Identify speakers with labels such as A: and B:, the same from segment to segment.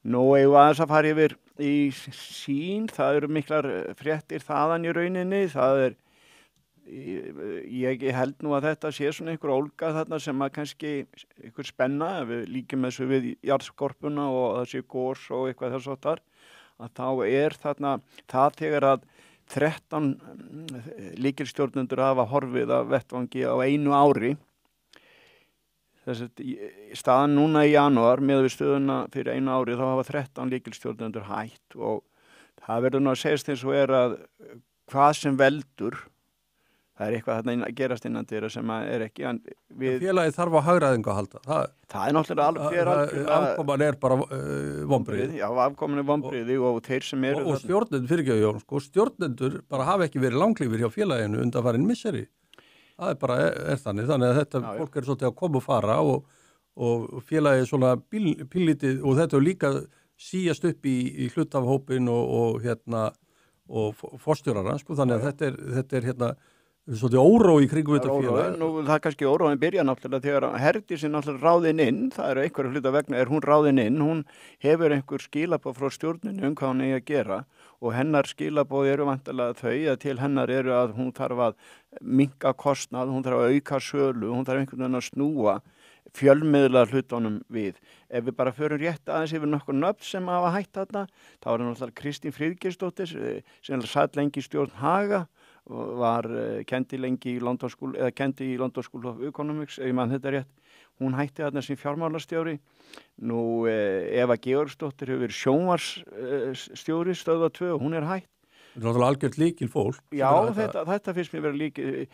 A: Nú eigum við aðeins að fara yfir í sín, það eru miklar fréttir þaðan í rauninni, ég held nú að þetta sé svona einhver ólga þarna sem að kannski einhver spenna, ef við líkjum þessu við jarðskorpuna og það sé gos og eitthvað þess áttar, að þá þarna það þegar að 13 lykilstjórnendur hafa horfið af vettvangi á einu ári. Staðan núna í janúar með við stöðuna fyrir einu ári þá hafa 13 lykilstjórnendur hætt og það verður nú að segjast eins og að hvað sem veldur, það eitthvað þarna að gerast innan dyra sem ekki
B: Félagið þarf á hagræðingu að halda.
A: Það náttúrulega alveg
B: afkoman bara vonbrigði.
A: Já, afkoman vonbrigði og þeir sem eru
B: og stjórnendur fyrirgefðu Jón, stjórnendur bara hafa ekki verið langlífir hjá félaginu undanfarin misseri. Það bara þannig að þetta fólk svolítið að koma og fara og félagið svona pínlítið og þetta líka síast upp í hlutafhópin og forstjórarna, þannig að þetta er svolítið órói í kringum þetta félag.
A: Nú það kannski óróin byrja náttúrulega þegar Herdís náttúrulega ráðin inn, það eru einhverju hluta vegna hún ráðin inn, hún hefur einhver skilaboð frá stjórninu hvað hún eigi að gera og hennar skilaboð eru vantarlega þau að til hennar eru að hún þarf að minnka kostnað, hún þarf að auka sölu, hún þarf einhvern veginn að snúa fjölmiðla hlutunum við. Ef við bara förum rétt aðeins yfir nokkur nöfn sem hafa hætt þarna, þá náttúrulega Kristín Friðgeirsdóttir sem satt lengi í stjórn Haga var kendi lengi í London School of Economics, ef ég man þetta rétt. Hún hætti þarna sem fjármálastjóri. Nú Eva Georgsdóttir hefur verið sjónvarpsstjóri Stöðvar 2 og hún hætt.
B: Þetta er náttúrulega algjört líkil fólk.
A: Já, þetta finnst mér vera líkil.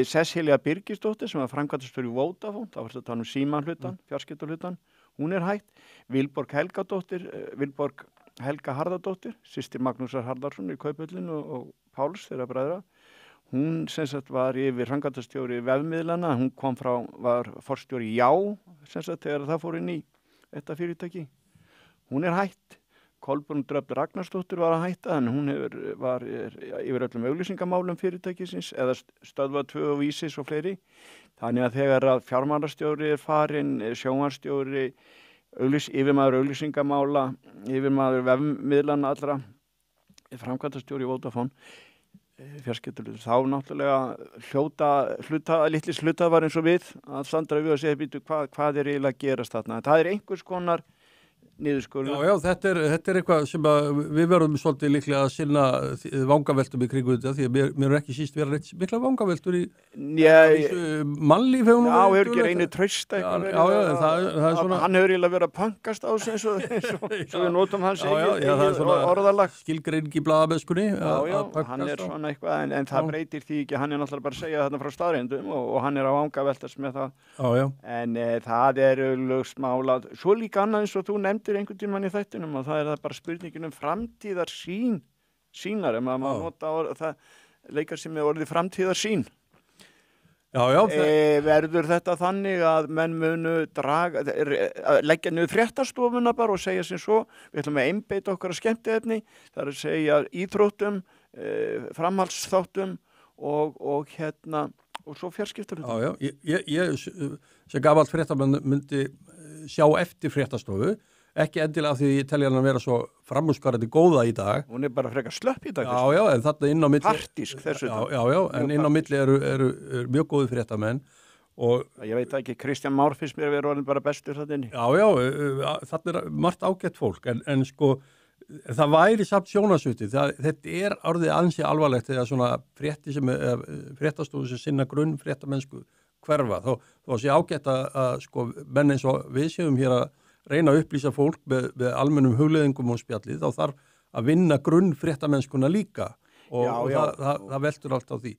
A: Cecilia Birgisdóttir sem var framkvæmdastjóri Vodafone, það var að tala símahlutann, fjarskiptahlutann, hún hætt. Vilborg Helga Harðardóttir, systir Magnúsar Harðarsson í Kauphöllinu og Páls þeirra bræðra. Hún sem sagt var yfir framkvæmdastjóri vefmiðlana, hún var forstjóri Já, sem sagt þegar það fór inn í þetta fyrirtæki. Hún hætt. Kolbrún Dröfn Ragnarsdóttir var að hætta en hún var yfir öllum auglýsingamálum fyrirtækisins eða Stöðvar 2 og Vísis og fleiri. Þannig að þegar að fjármálastjóri farin, sjónvarpsstjóri, yfirmaður auglýsingamála, yfirmaður vefmiðlana allra, framkvæmdastjóri Vodafone, fjarskiptahlutur, þá náttúrulega litli hluta var eins og við að standa við að segja býtu hvað eiginlega að gerast þarna. Það einhvers konar niðurskurður.
B: Já, þetta er eitthvað sem við verðum svolítið líklega að sinna vangaveltum í kringu þetta því að mér ekki síst vera reitt mikla vangaveltur í mannlíf hefur nú.
A: Já, hefur ekki reynið trausta eitthvað.
B: Já, það er svona.
A: Hann hefur eiginlega verið að pankast á sig eins og við notum hans orðalag.
B: Skilgreining í blaðamennskunni.
A: Já, hann svona eitthvað en það breytir því ekki, hann náttúrulega bara að segja þarna frá staðreyndum og hann á vangaveltast með það.
B: Já.
A: En það augljóst mál að svo líka annað eins og þú nefndir einhvern tímann í þættinum og það bara spurningin framtíðarsýnar ef maður nota það leikar sem með orðið framtíðarsýn.
B: Já.
A: Verður þetta þannig að menn munu leggja niður fréttastofuna bara og segja sem svo, við ætlum að einbeita okkar að skemmtiefni, það er að segja íþróttum, framhaldsþáttum og svo fjarskiptahlutum.
B: Já, ég sem gamalt fréttamenn myndi sjá eftir fréttastofu, ekki endilega því ég telja hann að vera svo framúrskarandi góða í dag.
A: Hún bara frekar slöpp í dag.
B: Já, en þarna inn á milli.
A: Partísk þessu.
B: Já, en inn á milli eru mjög góði fréttamenn.
A: Ég veit ekki, Kristján Már finnst mér verið orðin bara bestur þarna inni.
B: Já, þarna er margt ágætt fólk, en sko, það væri samt sjónarsuti. Þetta er orðið ansi alvarlegt þegar svona fréttastofu sem sinna grunn fréttamennsku hverfa. Þá sé ágætt að sko, menn eins og við séum hér að reyna að upplýsa fólk með almennum hugleiðingum og spjalli, þá þarf að vinna grunn fréttamennskuna líka og það veltur allt á því.